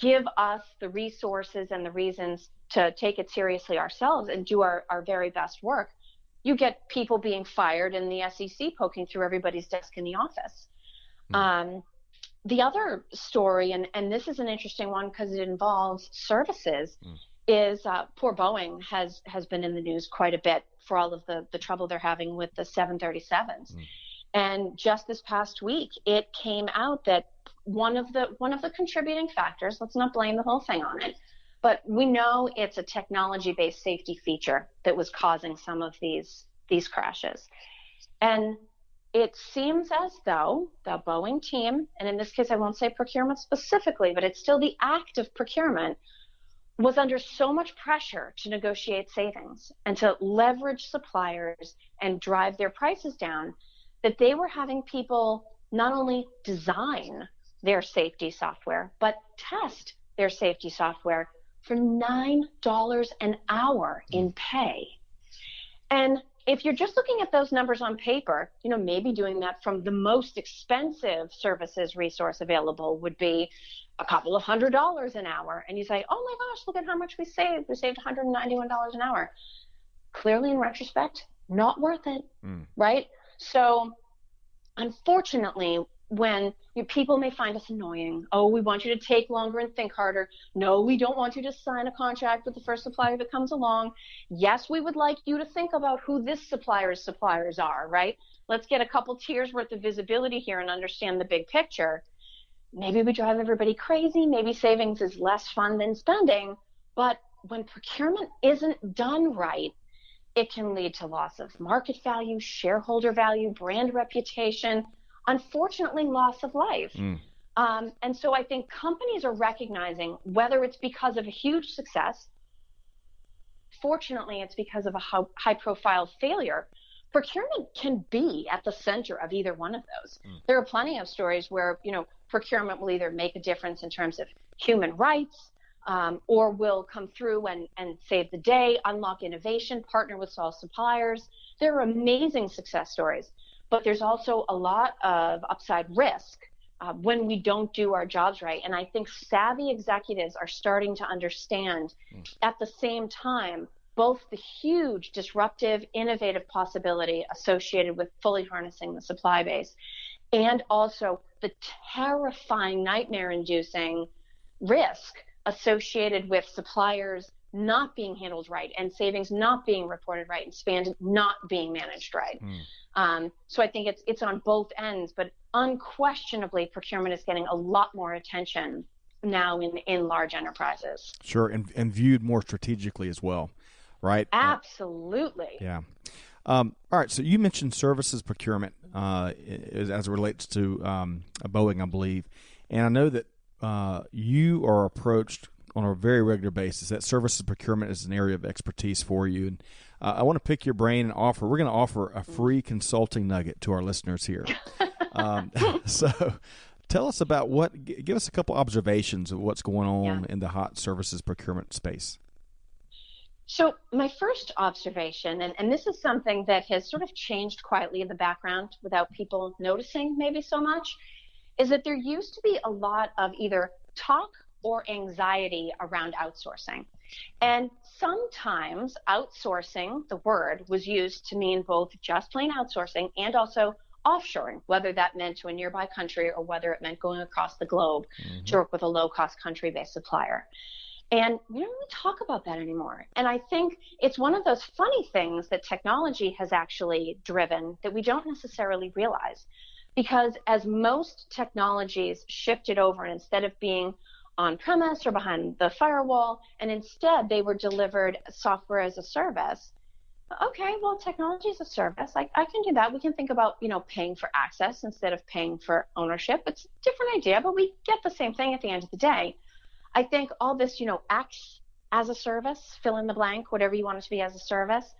give us the resources and the reasons to take it seriously ourselves and do our very best work, you get people being fired and the SEC poking through everybody's desk in the office. The other story, and this is an interesting one because it involves services, is poor Boeing has been in the news quite a bit for all of the trouble they're having with the 737s. And just this past week, it came out that one of the contributing factors, let's not blame the whole thing on it, but we know it's a technology-based safety feature that was causing some of these crashes. And it seems as though the Boeing team, and in this case I won't say procurement specifically, but it's still the act of procurement, was under so much pressure to negotiate savings and to leverage suppliers and drive their prices down that they were having people not only design their safety software, but test their safety software for $9 an hour in pay. And if you're just looking at those numbers on paper, maybe doing that from the most expensive services resource available would be a couple of $100 an hour. And you say, oh my gosh, look at how much we saved. We saved $191 an hour. Clearly, in retrospect, not worth it, right? So unfortunately, when people may find us annoying, oh, we want you to take longer and think harder. No, we don't want you to sign a contract with the first supplier that comes along. Yes, we would like you to think about who this supplier's suppliers are, right? Let's get a couple tiers worth of visibility here and understand the big picture. Maybe we drive everybody crazy. Maybe savings is less fun than spending. But when procurement isn't done right, it can lead to loss of market value, shareholder value, brand reputation, unfortunately, loss of life. And so I think companies are recognizing, whether it's because of a huge success, fortunately, it's because of a high-profile failure, procurement can be at the center of either one of those. There are plenty of stories where, procurement will either make a difference in terms of human rights, or will come through and save the day, unlock innovation, partner with small suppliers. There are amazing success stories, but there's also a lot of upside risk when we don't do our jobs right. And I think savvy executives are starting to understand at the same time both the huge disruptive, innovative possibility associated with fully harnessing the supply base and also the terrifying, nightmare-inducing risk associated with suppliers not being handled right and savings not being reported right and spend not being managed right. So I think it's on both ends, but unquestionably procurement is getting a lot more attention now in large enterprises. Sure, and viewed more strategically as well, right? Absolutely. Yeah. All right, so you mentioned services procurement as it relates to Boeing, I believe, and I know that you are approached on a very regular basis. That services procurement is an area of expertise for you, and I want to pick your brain and we're going to offer a free consulting nugget to our listeners here. So tell us about give us a couple observations of what's going on in the hot services procurement space. So my first observation, and this is something that has sort of changed quietly in the background without people noticing maybe so much, is that there used to be a lot of either talk or anxiety around outsourcing. And sometimes outsourcing, the word, was used to mean both just plain outsourcing and also offshoring, whether that meant to a nearby country or whether it meant going across the globe to work with a low-cost country-based supplier. And we don't really talk about that anymore. And I think it's one of those funny things that technology has actually driven that we don't necessarily realize. Because as most technologies shifted over, and instead of being on-premise or behind the firewall, and instead they were delivered software as a service, okay, well, technology is a service. I can do that. We can think about, paying for access instead of paying for ownership. It's a different idea, but we get the same thing at the end of the day. I think all this, acts as a service, fill in the blank, whatever you want it to be as a service,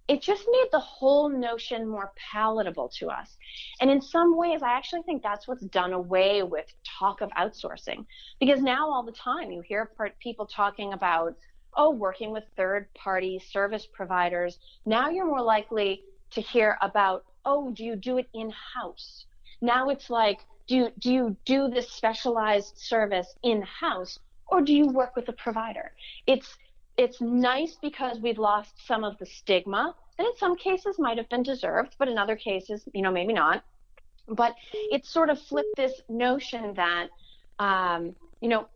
it just made the whole notion more palatable to us. And in some ways, I actually think that's what's done away with talk of outsourcing. Because now all the time you hear people talking about, working with third-party service providers. Now you're more likely to hear about, do you do it in-house? Now it's like, do you do this specialized service in-house, or do you work with a provider? It's nice because we've lost some of the stigma that in some cases might have been deserved, but in other cases, maybe not. But it's sort of flipped this notion that,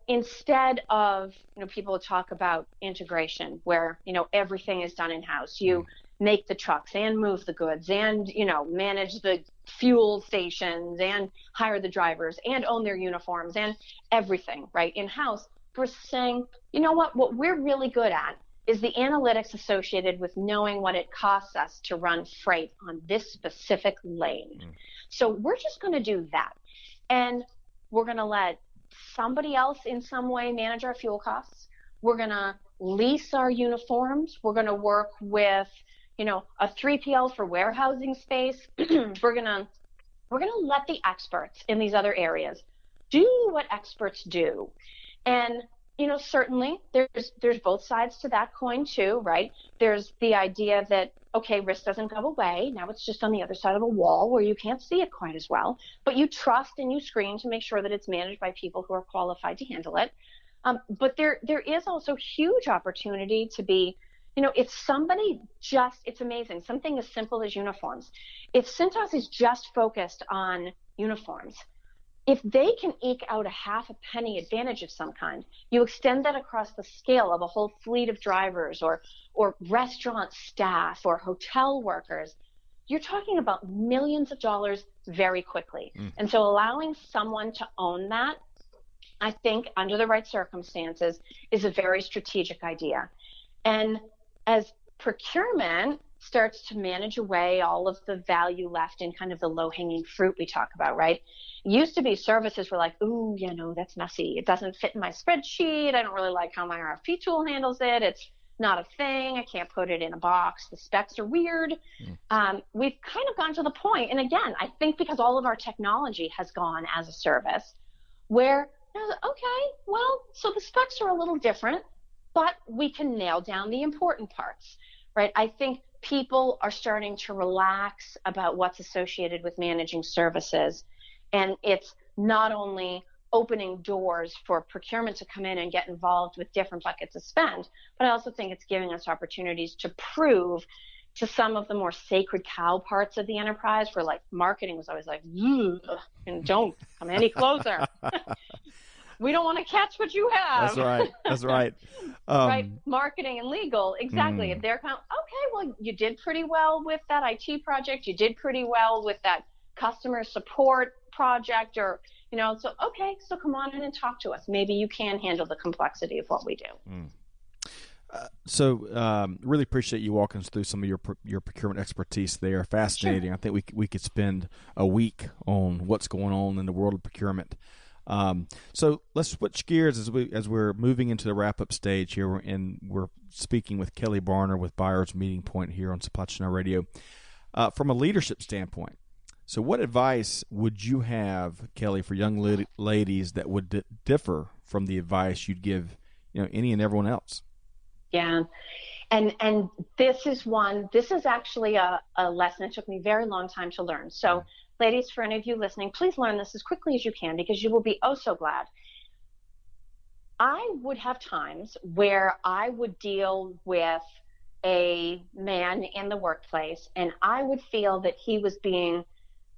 instead of, people talk about integration where, everything is done in-house. You make the trucks and move the goods and, manage the fuel stations and hire the drivers and own their uniforms and everything, right, in-house. We're saying, what we're really good at is the analytics associated with knowing what it costs us to run freight on this specific lane. So we're just going to do that. And we're going to let somebody else in some way manage our fuel costs. We're going to lease our uniforms. We're going to work with, a 3PL for warehousing space. We're going to let the experts in these other areas do what experts do. And certainly there's both sides to that coin too, right? There's the idea that, okay, risk doesn't go away. Now it's just on the other side of the wall where you can't see it quite as well, but you trust and you screen to make sure that it's managed by people who are qualified to handle it. But there is also huge opportunity to be, if somebody it's amazing, something as simple as uniforms. If Cintas is just focused on uniforms, if they can eke out a half a penny advantage of some kind, you extend that across the scale of a whole fleet of drivers or restaurant staff or hotel workers, you're talking about millions of dollars very quickly. And so allowing someone to own that, I think under the right circumstances, is a very strategic idea. And as procurement starts to manage away all of the value left in kind of the low-hanging fruit we talk about, right? It used to be services were like, ooh, that's messy. It doesn't fit in my spreadsheet. I don't really like how my RFP tool handles it. It's not a thing. I can't put it in a box. The specs are weird. We've kind of gotten to the point, and again, I think because all of our technology has gone as a service, where I was like, okay, well, so the specs are a little different, but we can nail down the important parts, right? I think people are starting to relax about what's associated with managing services. And it's not only opening doors for procurement to come in and get involved with different buckets of spend, but I also think it's giving us opportunities to prove to some of the more sacred cow parts of the enterprise where like marketing was always like, and don't come any closer. We don't want to catch what you have. That's right. That's right. Right. Marketing and legal. Exactly. If they're kind of, okay, well, you did pretty well with that IT project. You did pretty well with that customer support project or, so, okay, so come on in and talk to us. Maybe you can handle the complexity of what we do. So really appreciate you walking us through some of your procurement expertise there. Fascinating. Sure. I think we could spend a week on what's going on in the world of procurement. So let's switch gears as we're moving into the wrap-up stage here, and we're speaking with Kelly Barner with Buyers Meeting Point here on Supply Chain Now Radio. From a leadership standpoint, so what advice would you have, Kelly, for young ladies that would differ from the advice you'd give, any and everyone else? Yeah. And this is actually a lesson it took me a very long time to learn. So ladies, for any of you listening, please learn this as quickly as you can because you will be oh so glad. I would have times where I would deal with a man in the workplace and I would feel that he was being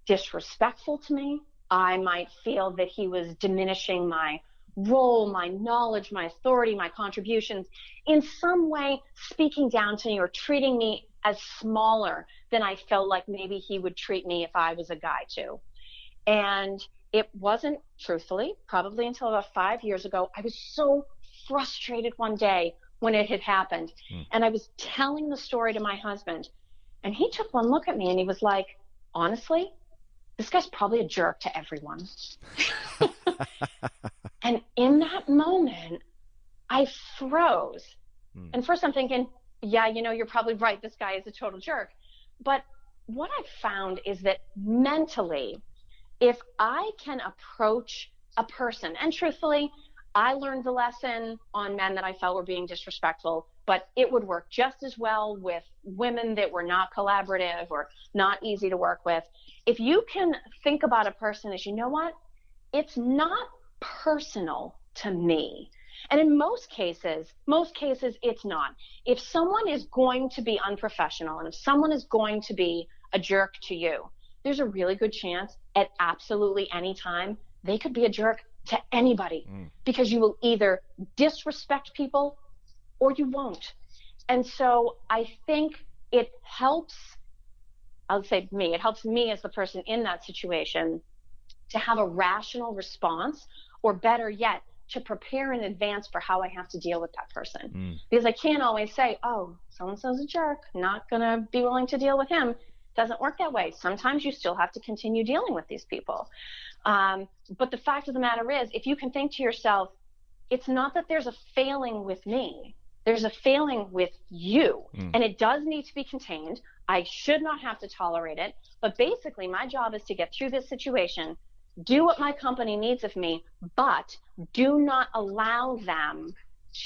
disrespectful to me. I might feel that he was diminishing my role, my knowledge, my authority, my contributions, in some way speaking down to me or treating me as smaller than I felt like maybe he would treat me if I was a guy too. And it wasn't, truthfully, probably until about 5 years ago, I was so frustrated one day when it had happened. And I was telling the story to my husband, and he took one look at me and he was like, honestly, this guy's probably a jerk to everyone. And in that moment, I froze. And first I'm thinking, yeah, you're probably right. This guy is a total jerk. But what I've found is that mentally, if I can approach a person, and truthfully, I learned the lesson on men that I felt were being disrespectful, but it would work just as well with women that were not collaborative or not easy to work with. If you can think about a person as, you know what, it's not personal to me. And in most cases, it's not. If someone is going to be unprofessional and if someone is going to be a jerk to you, there's a really good chance at absolutely any time they could be a jerk to anybody because you will either disrespect people or you won't. And so I think it helps me as the person in that situation to have a rational response, or better yet, to prepare in advance for how I have to deal with that person. Because I can't always say, oh, so-and-so's a jerk, not going to be willing to deal with him. Doesn't work that way. Sometimes you still have to continue dealing with these people. But the fact of the matter is, if you can think to yourself, it's not that there's a failing with me. There's a failing with you. And it does need to be contained. I should not have to tolerate it. But basically, my job is to get through this situation, do what my company needs of me, but do not allow them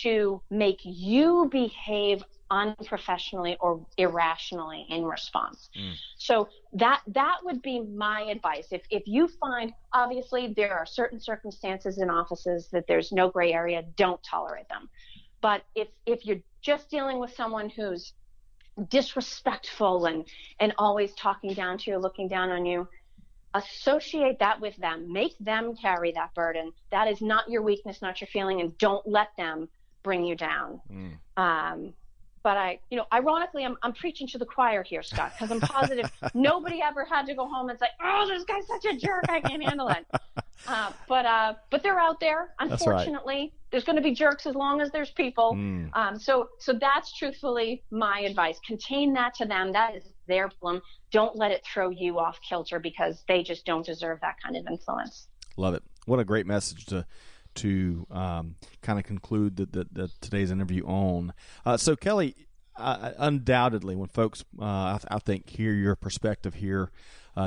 to make you behave unprofessionally or irrationally in response. So that would be my advice. If you find, obviously, there are certain circumstances in offices that there's no gray area, don't tolerate them. But if you're just dealing with someone who's disrespectful and always talking down to you, looking down on you, associate that with them. Make them carry that burden. That is not your weakness, not your feeling, and don't let them bring you down. But ironically, I'm preaching to the choir here, Scott, because I'm positive nobody ever had to go home and say, oh, this guy's such a jerk, I can't handle it. But they're out there. Unfortunately, right. There's going to be jerks as long as there's people. So that's truthfully my advice. Contain that to them. That is their problem. Don't let it throw you off kilter because they just don't deserve that kind of influence. Love it. What a great message to kind of conclude the today's interview on. So Kelly, undoubtedly, when folks, I think, hear your perspective here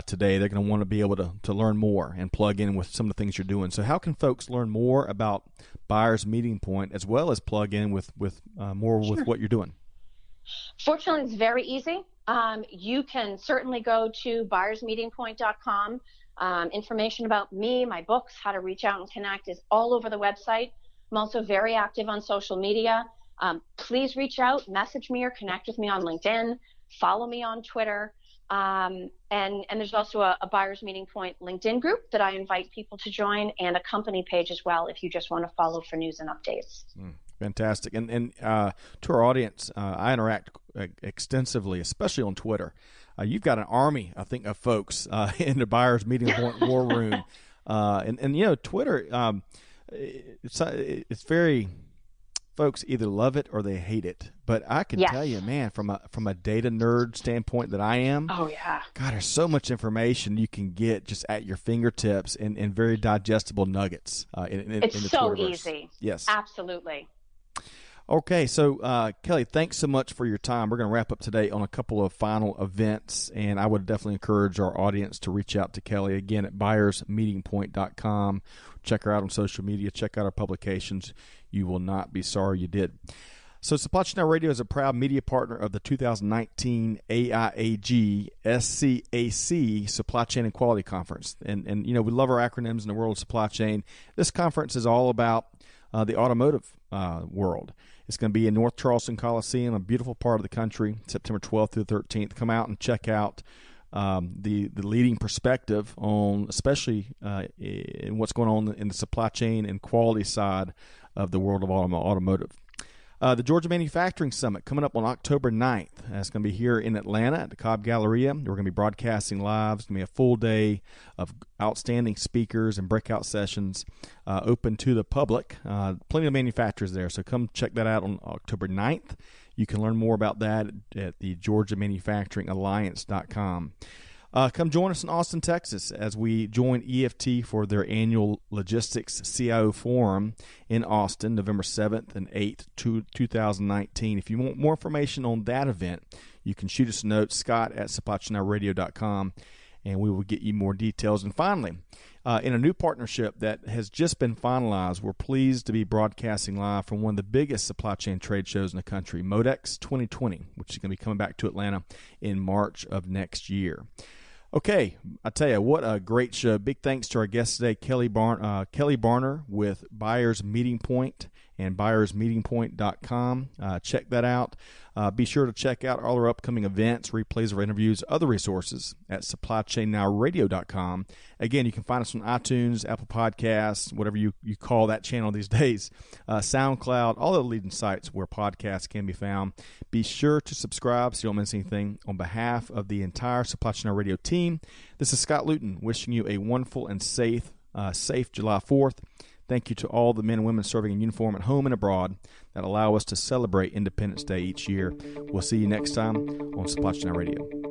today, they're going to want to be able to learn more and plug in with some of the things you're doing. So how can folks learn more about Buyers Meeting Point as well as plug in with more Sure. with what you're doing? Fortunately, it's very easy. You can certainly go to buyersmeetingpoint.com. Information about me, my books, how to reach out and connect is all over the website. I'm also very active on social media. Please reach out, message me, or connect with me on LinkedIn. Follow me on Twitter. And there's also a Buyers Meeting Point LinkedIn group that I invite people to join, and a company page as well if you just want to follow for news and updates. Fantastic. And to our audience, I interact extensively, especially on Twitter. You've got an army, I think, of folks in the Buyers Meeting Point war room. And Twitter, it's very, folks either love it or they hate it. But I can tell you, man, from a data nerd standpoint that I am, oh yeah, God, there's so much information you can get just at your fingertips in very digestible nuggets. It's in the so Twitterverse. easy. Yes, absolutely. Okay, so Kelly, thanks so much for your time. We're going to wrap up today on a couple of final events, and I would definitely encourage our audience to reach out to Kelly again at buyersmeetingpoint.com. Check her out on social media. Check out our publications. You will not be sorry you did. So Supply Chain Now Radio is a proud media partner of the 2019 AIAG SCAC Supply Chain and Quality Conference. And we love our acronyms in the world of supply chain. This conference is all about the automotive world. It's going to be in North Charleston Coliseum, a beautiful part of the country, September 12th through the 13th. Come out and check out the leading perspective on, especially in what's going on in the supply chain and quality side of the world of automotive. The Georgia Manufacturing Summit coming up on October 9th. It's going to be here in Atlanta at the Cobb Galleria. We're going to be broadcasting live. It's going to be a full day of outstanding speakers and breakout sessions open to the public. Plenty of manufacturers there, so come check that out on October 9th. You can learn more about that at the GeorgiaManufacturingAlliance.com. Come join us in Austin, Texas, as we join EFT for their annual Logistics CIO Forum in Austin, November 7th and 8th, 2019. If you want more information on that event, you can shoot us a note, scott@supplychainnowradio.com, and we will get you more details. And finally, in a new partnership that has just been finalized, we're pleased to be broadcasting live from one of the biggest supply chain trade shows in the country, Modex 2020, which is going to be coming back to Atlanta in March of next year. Okay, I tell you, what a great show. Big thanks to our guest today, Kelly Barner with Buyers Meeting Point and buyersmeetingpoint.com. Check that out. Be sure to check out all our upcoming events, replays of our interviews, other resources at supplychainnowradio.com. Again, you can find us on iTunes, Apple Podcasts, whatever you call that channel these days, SoundCloud, all the leading sites where podcasts can be found. Be sure to subscribe so you don't miss anything. On behalf of the entire Supply Chain Now Radio team, this is Scott Luton wishing you a wonderful and safe July 4th. Thank you to all the men and women serving in uniform at home and abroad that allow us to celebrate Independence Day each year. We'll see you next time on Supply Chain Now Radio.